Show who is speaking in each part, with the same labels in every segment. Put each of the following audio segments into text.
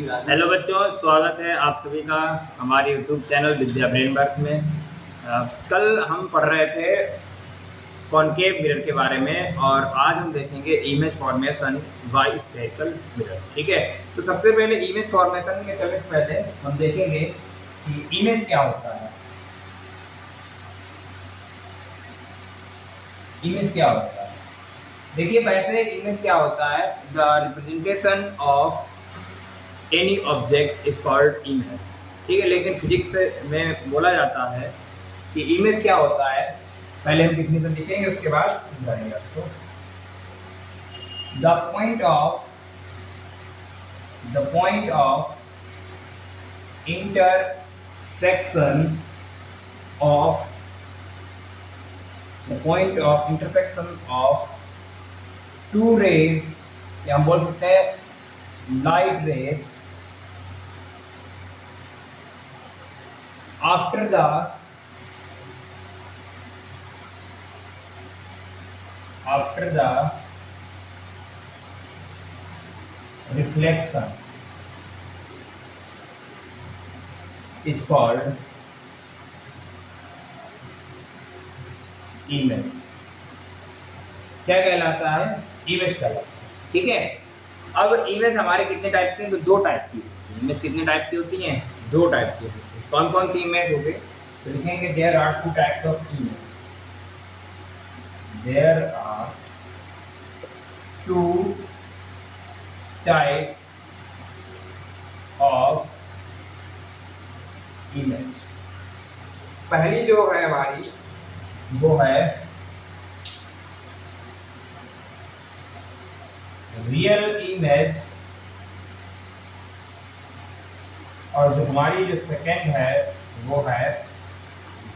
Speaker 1: Hello बच्चों, स्वागत है आप सभी का हमारे यूट्यूब चैनल विद्या ब्रेनवर्क्स में। कल हम पढ़ रहे थे कॉनकेव मिरर के बारे में और आज हम देखेंगे image formation by spherical mirror. ठीक है, तो सबसे पहले इमेज फॉर्मेशन में चलने से पहले हम देखेंगे कि इमेज क्या होता है। इमेज क्या होता है, देखिए वैसे इमेज क्या होता है, the representation of any object is called image. ठीक है, लेकिन फिजिक्स में बोला जाता है कि इमेज क्या होता है, पहले हम डिफिनेशन लिखेंगे उसके बाद समझाएंगे आपको। The point of intersection of two rays, या हम बोल सकते हैं light rays after the reflection is called image। क्या कहलाता है? इमेज कहलाता है। ठीक है, अब इमेज हमारे कितने टाइप के हैं? तो दो टाइप की। इमेज कितने टाइप की होती हैं? दो टाइप की होती है। कौन कौन सी इमेज हो गई? तो लिखेंगे there are two types of image. There are two types of image. पहली जो है हमारी वो है रियल इमेज, और जो हमारी जो सेकेंड है वो है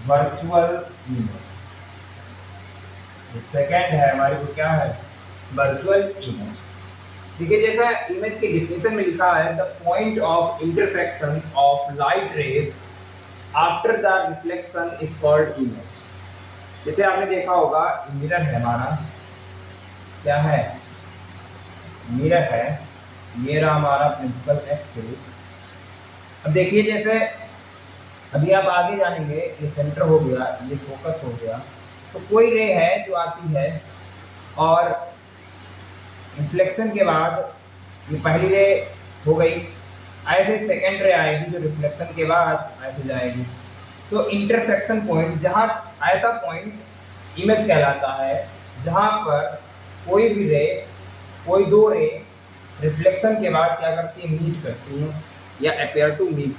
Speaker 1: वर्चुअल इमेज। जो सेकेंड है हमारी वो क्या है? Virtual image. ठीक है, जैसा इमेज के डिफिनेशन में लिखा है, the point of intersection of light rays after the reflection is called image. जैसे आपने देखा होगा मिरर है हमारा, क्या है? मिरर है, ये रहा हमारा प्रिंसिपल एक्स। अब देखिए, जैसे अभी आप आगे जानेंगे, ये सेंटर हो गया, ये फोकस हो गया, तो कोई रे है जो आती है और रिफ्लेक्शन के बाद ये पहली रे हो गई, ऐसे सेकेंड रे आएगी जो रिफ्लेक्शन के बाद ऐसे जाएगी। तो इंटरसेक्शन पॉइंट, जहाँ ऐसा पॉइंट इमेज कहलाता है जहाँ पर कोई भी रे, कोई दो रे रिफ्लेक्शन के बाद क्या करती है? मीट करती हैं या अपेयर टू मीट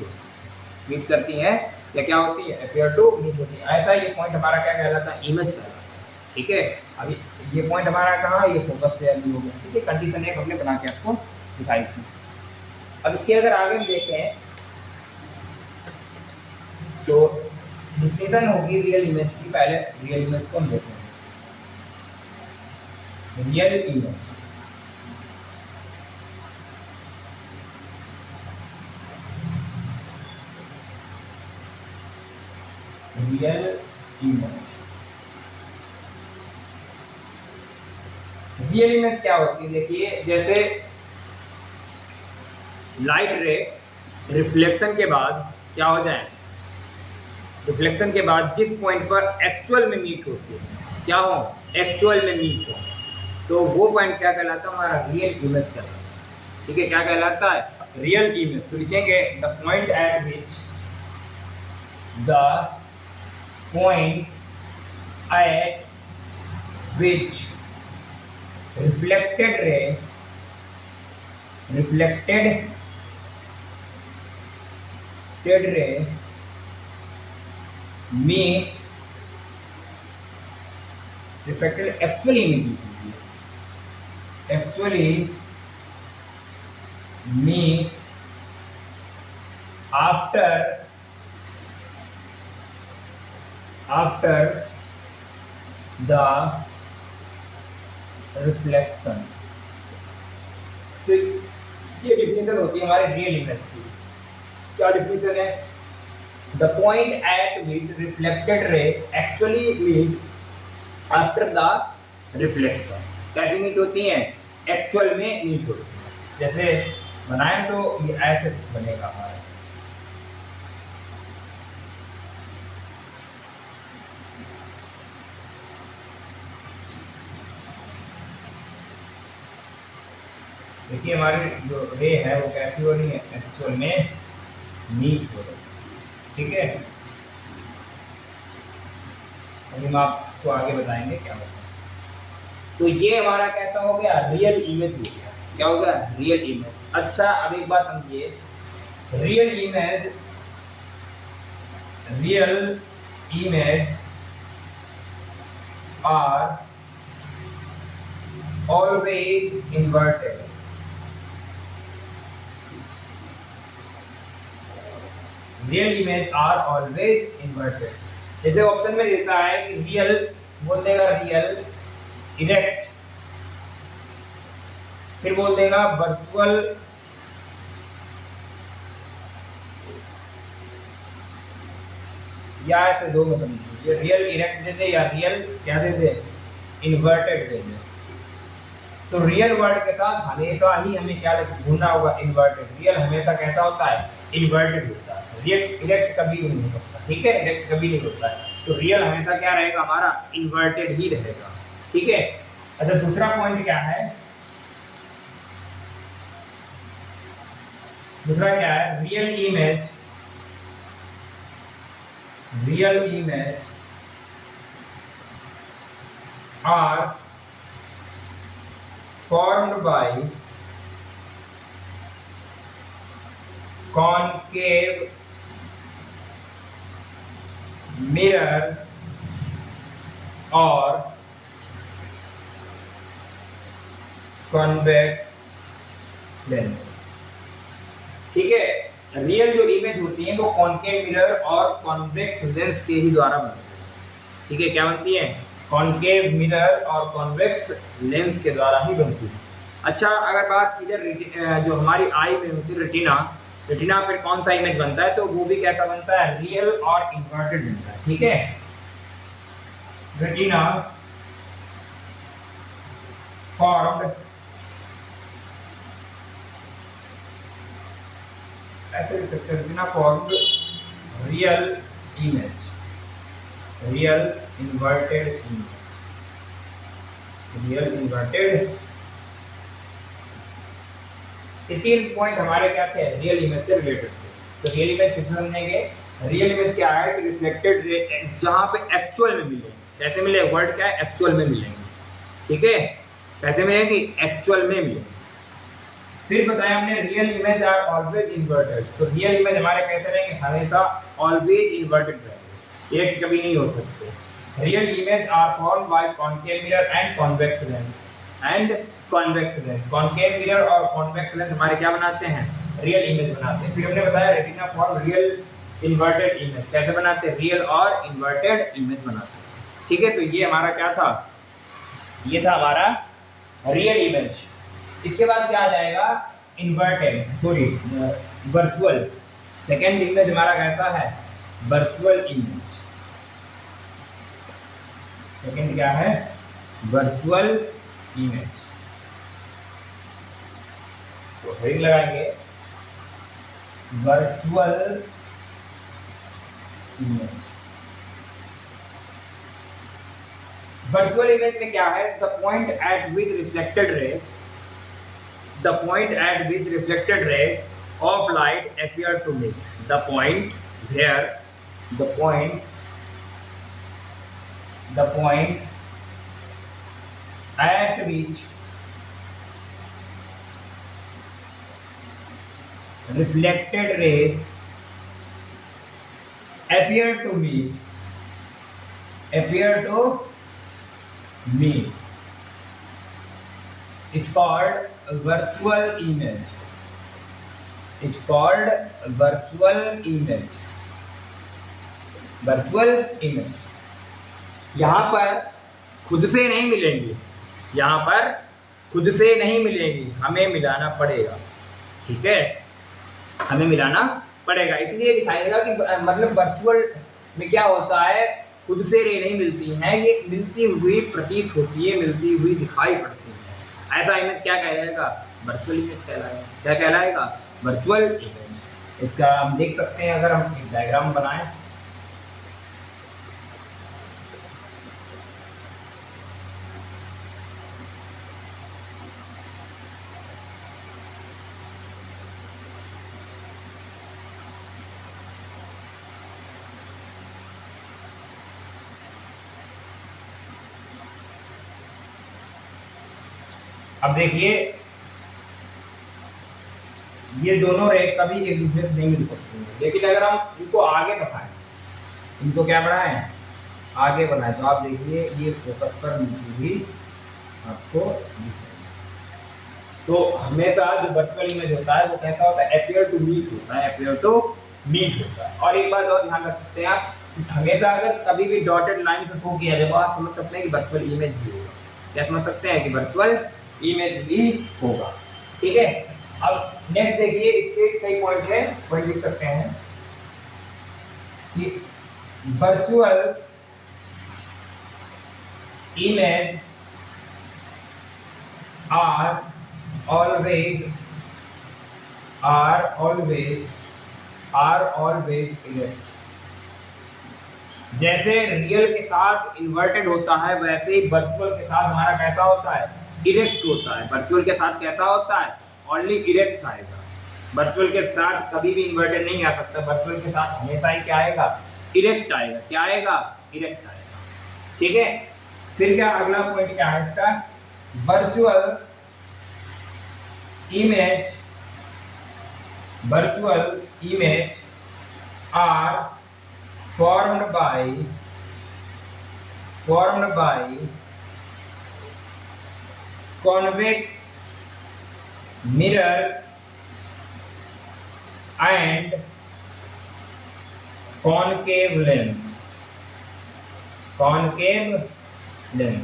Speaker 1: करती हैं, या क्या होती है? अपेयर टू मीट होती है। ऐसा ये पॉइंट हमारा क्या कहलाता है? इमेज कहलाता है। ठीक है, अभी ये पॉइंट हमारा कहाँ है? ये फोकस से अभी हो गया। ठीक है, कंडीशन एक हमने बना के आपको दिखाई थी। अब इसके अगर आगे देखें तो डिफिनेशन होगी रियल इमेज की। पहले रियल इमेज को हम देखेंगे। Real image, real image, real image क्या होती है? देखिए, जैसे लाइट रे रिफ्लेक्शन के बाद क्या हो जाए? रिफ्लेक्शन के बाद जिस पॉइंट पर एक्चुअल में मीट होती है, क्या हो? एक्चुअल में मीट हो, तो वो पॉइंट क्या कहलाता है? हमारा रियल इमेज कहलाता है। ठीक है, क्या कहलाता है? Real image. तो लिखेंगे the point at which reflected ray meet reflected actually meet after the reflection. तो ये डिफिनेशन होती है हमारे रियल इमेज की। क्या डिफिनेशन है? The point at which reflected ray actually meet after the reflection. कैसे मीट होती हैं? एक्चुअल में मीट होती है। जैसे बनाए तो ये ऐसे कुछ बनेगा हमारा। देखिए हमारी जो रे है वो कैसी हो रही है, एक्चुअल में मीट हो रही है। ठीक है, अभी हम आपको आगे बताएंगे क्या होता है। तो ये हमारा कैसा हो गया, रियल इमेज हो गया। क्या हो गया, रियल इमेज। अच्छा अब एक बात समझिए, real image, real image are always inverted. Real image are always inverted. जैसे ऑप्शन में देता है कि रियल, बोल देगा रियल इरेक्ट, फिर बोल देगा वर्चुअल या ऐसे दो में समझिए, रियल इरेक्ट दे दे या रियल क्या दे दे, इन्वर्टेड दे दे। तो रियल वर्ड के साथ हमेशा ही हमें क्या ढूंढना होगा, इन्वर्टेड। रियल हमेशा कैसा होता है, इन्वर्टेड होता है। रियल इरेक्ट कभी नहीं हो सकता, ठीक है, इरेक्ट कभी नहीं होता है। तो रियल हमेशा क्या रहेगा हमारा, इन्वर्टेड ही रहेगा। ठीक है। अच्छा दूसरा पॉइंट क्या है, दूसरा क्या है, real image, real image are formed by concave mirror or convex lens। ठीक है, रियल जो इमेज होती है वो कॉन्केव मिरर और कॉन्वेक्स लेंस के ही द्वारा बनती है। ठीक है, क्या बनती है, कॉन्केव मिरर और कॉन्वेक्स लेंस के द्वारा ही बनती है। अच्छा अगर बात की जाए जो हमारी आई में होती है रेटिना, रेटिना पर कौन सा इमेज बनता है, तो वो भी कैसा बनता है, रियल और इन्वर्टेड बनता है। ठीक है, रेटिना फॉर्म्ड, ऐसे लिख सकते हैं, retina formed real image, real inverted image, real inverted. ये तीन पॉइंट हमारे क्या थे, रियल इमेज से रिलेटेड थे। तो रियल इमेज किसमें बनेंगे, रियल इमेज क्या है कि रिफ्लेक्टेड रे जहां पे एक्चुअल में मिले, कैसे मिले, वर्ड क्या है, एक्चुअल में मिलेंगे। ठीक है, कैसे मिलेंगे, एक्चुअल में मिलेंगे। फिर बताया हमने real image are always inverted. तो रियल इमेज हमारे कैसे रहेंगे, हमेशा ऑलवेज इन्वर्टेड रहेंगे, एक कभी नहीं हो सकते। Real image are formed by concave mirror and convex lens, and convex lens, concave mirror और कॉन्वेक्स लेंस हमारे क्या बनाते हैं, रियल इमेज बनाते हैं। फिर हमने बताया retina form real inverted image, कैसे बनाते हैं, रियल और इन्वर्टेड इमेज बनाते हैं। ठीक है, तो ये हमारा क्या था, ये था हमारा रियल इमेज। इसके बाद क्या आ जाएगा, inverted, sorry virtual. Second image हमारा कैसा है, वर्चुअल इमेज। सेकेंड क्या है, वर्चुअल इमेज। तो हेडिंग लगाएंगे वर्चुअल इमेज। वर्चुअल इमेज में क्या है, the point at which reflected raise, the point at which reflected rays of light appear to me, the point where the point at which reflected rays appear to me, it's called a virtual image, it's called a virtual image, virtual image। यहाँ पर खुद से नहीं मिलेंगी, यहाँ पर खुद से नहीं मिलेंगी, हमें मिलाना पड़ेगा। ठीक है, हमें मिलाना पड़ेगा, इसलिए दिखाएगा कि मतलब वर्चुअल में क्या होता है, खुद से रे नहीं मिलती हैं, ये मिलती हुई प्रतीत होती है, मिलती हुई दिखाई पड़ती है। ऐसा इमेज क्या कहेगा, वर्चुअल इमेज कहलाएगा। क्या कहलाएगा? Virtual image. इसका हम देख सकते हैं, अगर हम एक डायग्राम बनाएं, अब देखिए ये दोनों रे कभी एक दूसरे से नहीं मिल सकती हैं, लेकिन अगर हम इनको आगे बढ़ाएं, इनको क्या बढ़ाएं, आगे बढ़ाएं, तो आप देखिए ये फोकस पर नीचे भी आपको दिखेगा। तो हमेशा जो वर्चुअल इमेज होता है वो कैसा होता है? अपीयर टू मीट होता है, अपीयर टू मीट होता है। और एक बात और ध्यान रख सकते हैं आप, हमेशा अगर कभी भी डॉटेड लाइन से शो किया जाए, आप समझ सकते हैं कि वर्चुअल इमेज ही होगा। क्या समझ सकते हैं? कि वर्चुअल इमेज ही होगा। ठीक है, अब नेक्स्ट देखिए, इसके कई पॉइंट है, पॉइंट लिख सकते हैं कि virtual image are always erect. जैसे रियल के साथ इन्वर्टेड होता है, वैसे ही वर्चुअल के साथ हमारा कैसा होता है? इरेक्ट होता है। वर्चुअल के साथ कैसा होता है? ओनली इरेक्ट आएगा। वर्चुअल के साथ कभी भी इन्वर्टेड नहीं आ सकता। वर्चुअल के साथ हमेशा ही क्या आएगा? इरेक्ट आएगा। क्या आएगा? इरेक्ट आएगा। ठीक है, फिर क्या अगला पॉइंट क्या है इसका? Virtual image are formed by convex mirror and concave lens।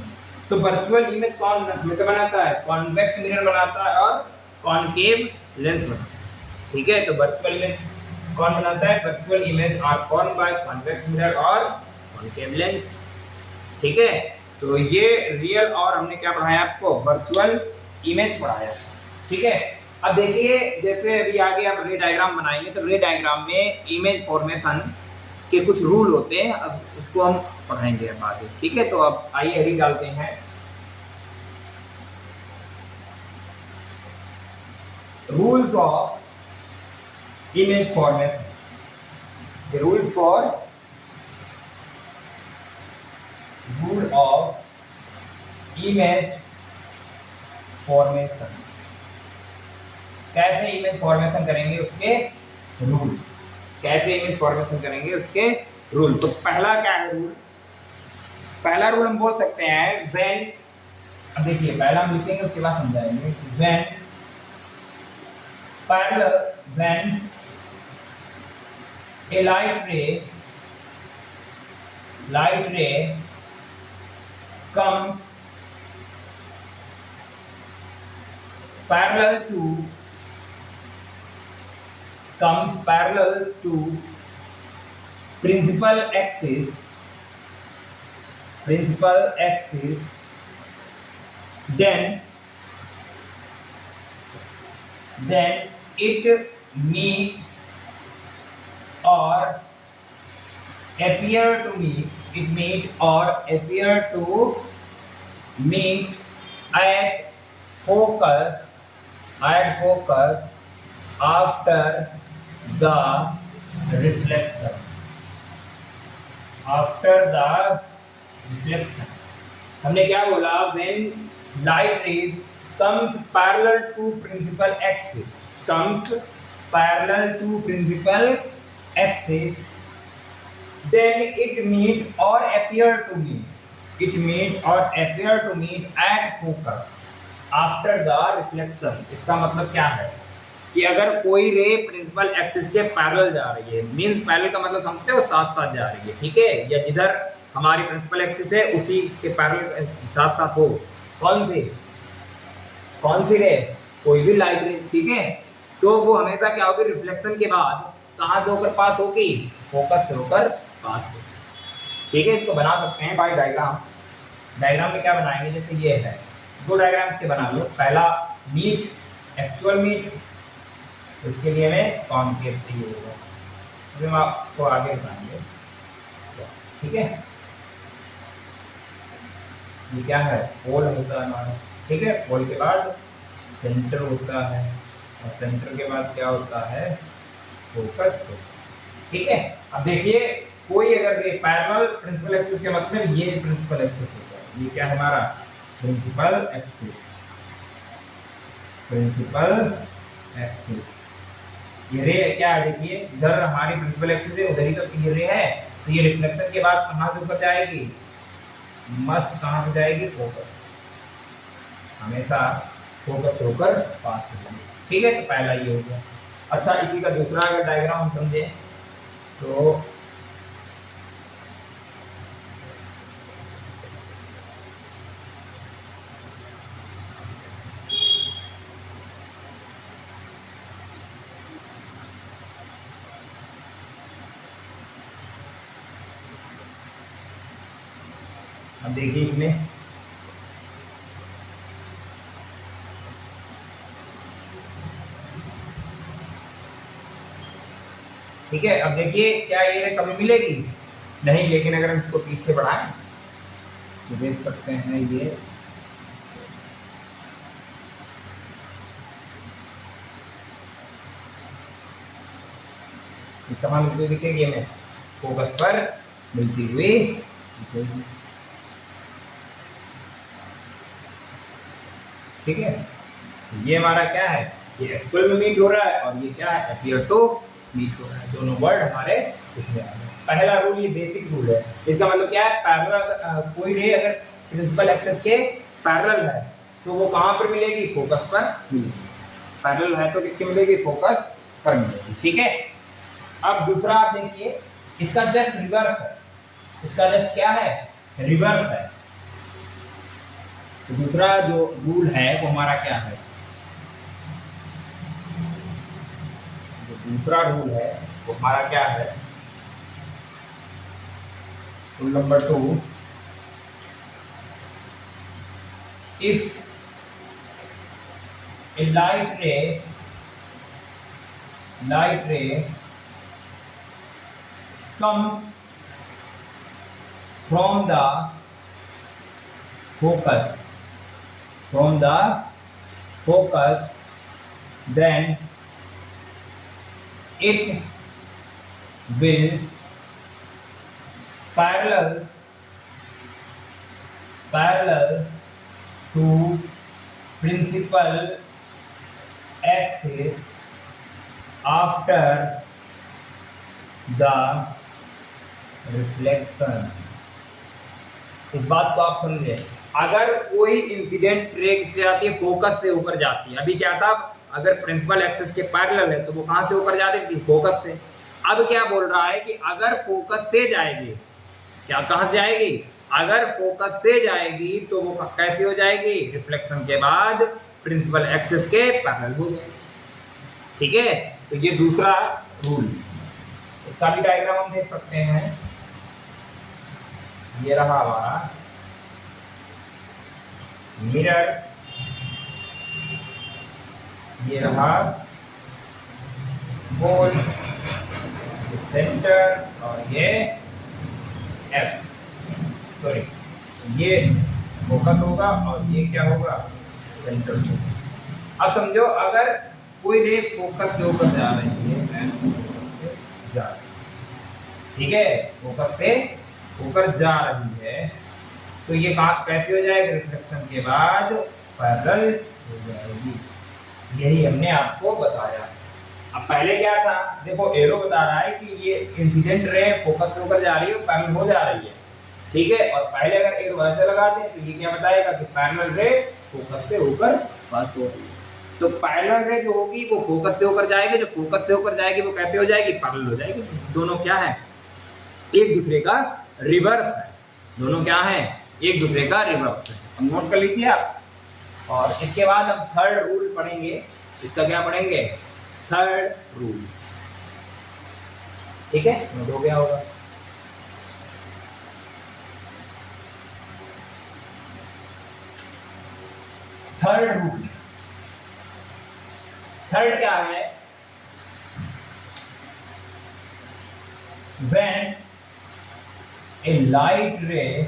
Speaker 1: तो वर्चुअल इमेज कौन में से बनाता है? कॉन्वेक्स मिरर बनाता है और कॉनकेव लेंस बनाता है। ठीक है, तो वर्चुअल इमेज कौन बनाता है? Virtual image are form by convex mirror और कॉनकेव लेंस। ठीक है, तो ये रियल और हमने क्या पढ़ाया आपको? वर्चुअल इमेज पढ़ाया। ठीक है, अब देखिए जैसे अभी आगे आप रे डायग्राम बनाएंगे, तो रे डायग्राम में इमेज फॉर्मेशन के कुछ रूल होते हैं, अब उसको हम पढ़ाएंगे अब आगे। ठीक है, तो अब आइए अभी डालते हैं rules of image formation. The rule of image formation। कैसे इमेज फॉर्मेशन करेंगे उसके रूल, कैसे इमेज फॉर्मेशन करेंगे उसके रूल। तो पहला क्या है रूल? पहला रूल हम बोल सकते हैं व्हेन, अब देखिए पहला हम लिखेंगे उसके बाद समझाएंगे। When a light ray comes parallel to principal axis, then it meet or appear to meet at focus after the reflection। हमने क्या बोला? when light rays comes parallel to principal axis, then it meet or appear to meet at focus after the reflection। इसका मतलब क्या है कि अगर कोई रे प्रिंसिपल एक्सिस के पैरेलल जा रही है, मींस पैरेलल का मतलब समझते हो साथ साथ जा रही है। ठीक है, या जिधर हमारी प्रिंसिपल एक्सिस है उसी के पैरेलल साथ साथ हो, कौन सी रे? कोई भी लाइट रे। ठीक है, तो वो हमेशा क्या होगी? रिफ्लेक्शन के बाद कहां से होकर पास होगी? फोकस से होकर पास होगी। ठीक है, इसको बना सकते हैं बाय डायग्राम में क्या बनाएंगे? जैसे ये है, दो डायग्राम के बना लो। पहला मीट एक्चुअल मीटर, उसके लिए हमें कॉनकेव चाहिए होगा, तो हम आपको आगे बताएंगे। ठीक है, ये क्या है, पोल होता है हमारा। ठीक है, पोल के बाद सेंटर होता है, और सेंटर के बाद क्या होता है, फोकस होता है। ठीक है, अब देखिए कोई अगर ये पैरेलल प्रिंसिपल एक्सिस के मतलब ये प्रिंसिपल एक्सिस होता है, ये क्या है हमारा प्रिंसिपल एक्सिस, प्रिंसिपल एक्सिस। ये रे क्या है, देखिए इधर हमारी प्रिंसिपल एक्सिस है, उधर ही तो ये रे है, तो ये रिफ्लेक्शन के बाद कहां से ऊपर जाएगी, मस्त कहां से जाएगी, फोकस, हमेशा फोकस होकर पास होगी। ठीक है, तो पहला ये हो गया। अच्छा, इसी का दूसरा अगर डायग्राम हम समझे तो अब देखिए इसमें ठीक है, अब देखिए क्या ये कभी मिलेगी नहीं, लेकिन अगर हम इसको पीछे बढ़ाएं तो देख सकते हैं ये कहाँ मिलती हुई दिखेगी हमें, फोकस पर मिलती हुई दिखेगी। ठीक है, ये हमारा क्या है, ये एक्चुअल में मीट हो रहा है, और ये क्या है, अपीयर टू मीट हो रहा है, दोनों वर्ड हमारे इसमें आ गए। पहला रूल ये बेसिक रूल है, इसका मतलब क्या है, पैरेलल कोई रे अगर प्रिंसिपल एक्सिस के पैरेलल है तो वो कहाँ पर मिलेगी, फोकस पर मिलेगी। पैरेलल है तो किसके मिलेगी, फोकस पर मिलेगी। ठीक है, अब दूसरा आप देखिए, इसका जस्ट रिवर्स है, इसका जस्ट क्या है, रिवर्स है। तो दूसरा जो रूल है वो हमारा क्या है, जो दूसरा रूल है वो हमारा क्या है, rule number 2, if a light ray comes from the focus, then it will parallel to principal axis after the reflection। इस बात को आप समझे, अगर कोई इंसिडेंट रे किससे आती है, फोकस से ऊपर जाती है। अभी क्या था, अगर प्रिंसिपल एक्सिस के पैरेलल है तो वो कहां से ऊपर जाती थी, फोकस से। अब क्या बोल रहा है कि अगर फोकस से जाएगी, क्या कहां से जाएगी, अगर फोकस से जाएगी तो वो कैसे हो जाएगी, रिफ्लेक्शन के बाद प्रिंसिपल एक्सिस के पैरेलल हो जाएगी। ठीक है, तो ये दूसरा रूल, इसका भी डायग्राम हम देख सकते हैं। ये रहा हमारा मिरर, ये रहा पोल, सेंटर, और ये एफ, सॉरी ये फोकस होगा और ये क्या होगा, सेंटर होगा। अब समझो अगर कोई रे फोकस से ऊपर जा रही है, ठीक है, फोकस से ऊपर जा रही है तो ये बात कैसे हो जाएगी, रिफ्लेक्शन के बाद पैरेलल हो जाएगी। यही हमने आपको बताया। अब पहले क्या था, देखो एरो बता रहा है कि ये इंसिडेंट रे फोकस से ऊपर जा रही है, पैरेलल हो जा रही है। ठीक है, और पहले अगर एरो वैसे लगा दें तो ये क्या बताएगा कि पैरेलल रे फोकस से ऊपर पास हो रही है। तो पैरेलल रे जो होगी वो फोकस से ऊपर जाएगी, जो फोकस से ऊपर जाएगी वो कैसे हो जाएगी, पैरेलल हो जाएगी। दोनों क्या है, एक दूसरे का रिवर्स है, दोनों क्या है, एक दूसरे का रिवर्स है। अब नोट कर लीजिए आप। और इसके बाद हम थर्ड रूल पढ़ेंगे, इसका क्या पढ़ेंगे, थर्ड रूल। ठीक है, नोट हो गया होगा। थर्ड रूल, थर्ड क्या है, when a light ray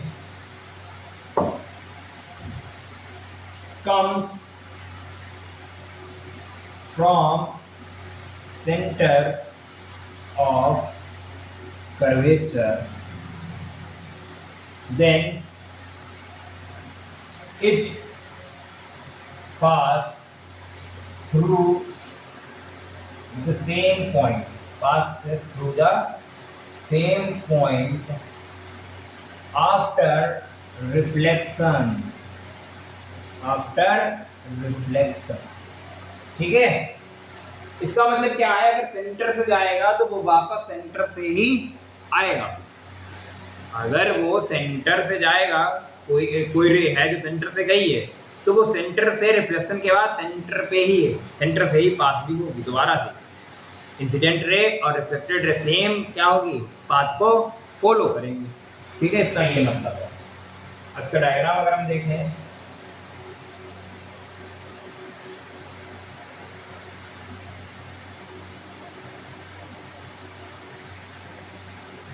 Speaker 1: comes from center of curvature, then it pass through the same point, passes through the same point after reflection, after reflection। ठीक है, इसका मतलब क्या है, अगर सेंटर से जाएगा तो वो वापस सेंटर से ही आएगा। अगर वो सेंटर से जाएगा, कोई रे है जो सेंटर से गई है, तो वो सेंटर से रिफ्लेक्शन के बाद सेंटर पे ही है, सेंटर से ही पास भी होगी दोबारा से। इंसिडेंट रे और रिफ्लेक्टेड रे सेम क्या होगी, पाथ को फॉलो करेंगे। ठीक है, इसका ये मतलब है। इसका डायग्राम अगर हम देखें,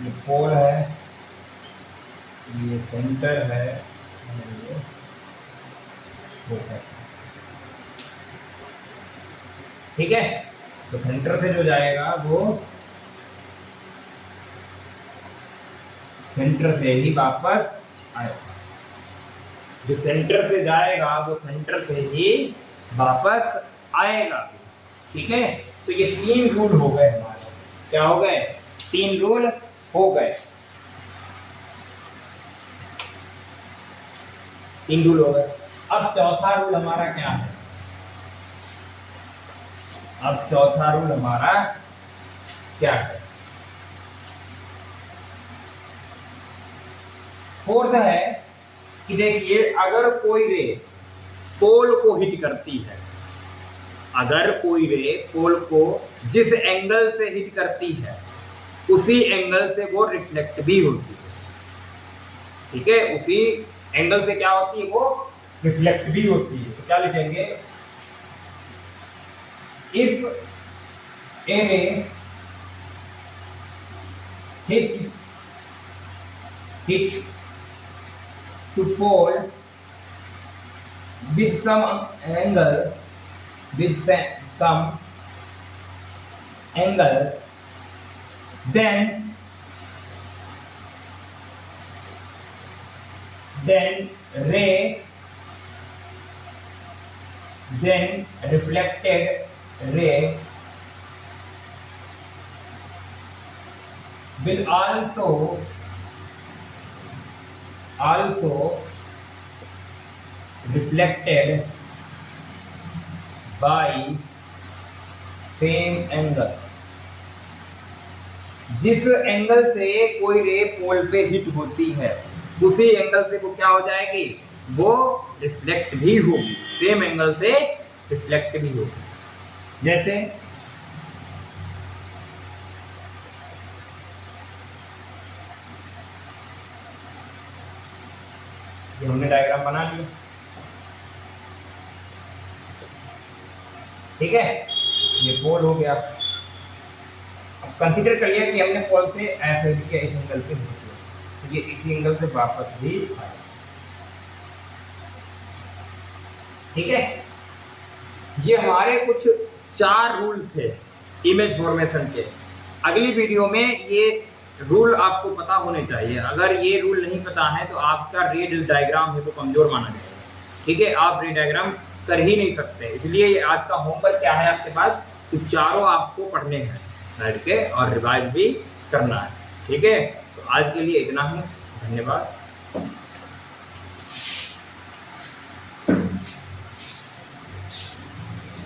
Speaker 1: ये पोल है, ये सेंटर है, ये ठीक है। तो सेंटर से जो जाएगा वो सेंटर से ही वापस आएगा, जो सेंटर से जाएगा वो सेंटर से ही वापस आएगा। ठीक है, तो ये 3 रूल हो गए हमारे। क्या हो गए, 3 रूल हो गए, 3 रूल हो गए। अब चौथा रूल हमारा क्या है, अब चौथा रूल हमारा क्या है, फोर्थ है कि देखिए, अगर कोई रे पोल को हिट करती है, अगर कोई रे पोल को जिस एंगल से हिट करती है उसी एंगल से वो रिफ्लेक्ट भी होती है। ठीक है, उसी एंगल से क्या होती है, वो रिफ्लेक्ट भी होती है। तो क्या लिखेंगे, इफ ए रे hit to pole with some angle, then reflected ray will also reflected by same angle। जिस एंगल से कोई रे पोल पे हिट होती है उसी एंगल से वो क्या हो जाएगी, वो रिफ्लेक्ट भी होगी, सेम एंगल से रिफ्लेक्ट भी होगी। जैसे ये हमने डायग्राम बना लिया। ठीक है, ये पोल हो गया। अब कंसीडर करिए कि हमने पोल से ऐसे हिट किया, इस एंगल से हिट किया, तो ये इसी एंगल से वापस भी आया। ठीक है, ये हमारे कुछ 4 रूल थे इमेज फॉर्मेशन के। अगली वीडियो में ये रूल आपको पता होने चाहिए। अगर ये रूल नहीं पता है तो आपका रे डायग्राम है वो कमजोर माना जाएगा। ठीक है, आप रे डायग्राम कर ही नहीं सकते। इसलिए आज का होमवर्क क्या है आपके पास, तो चारों आपको पढ़ने हैं बैठ के और रिवाइज भी करना है। ठीक है, तो आज के लिए इतना ही, धन्यवाद।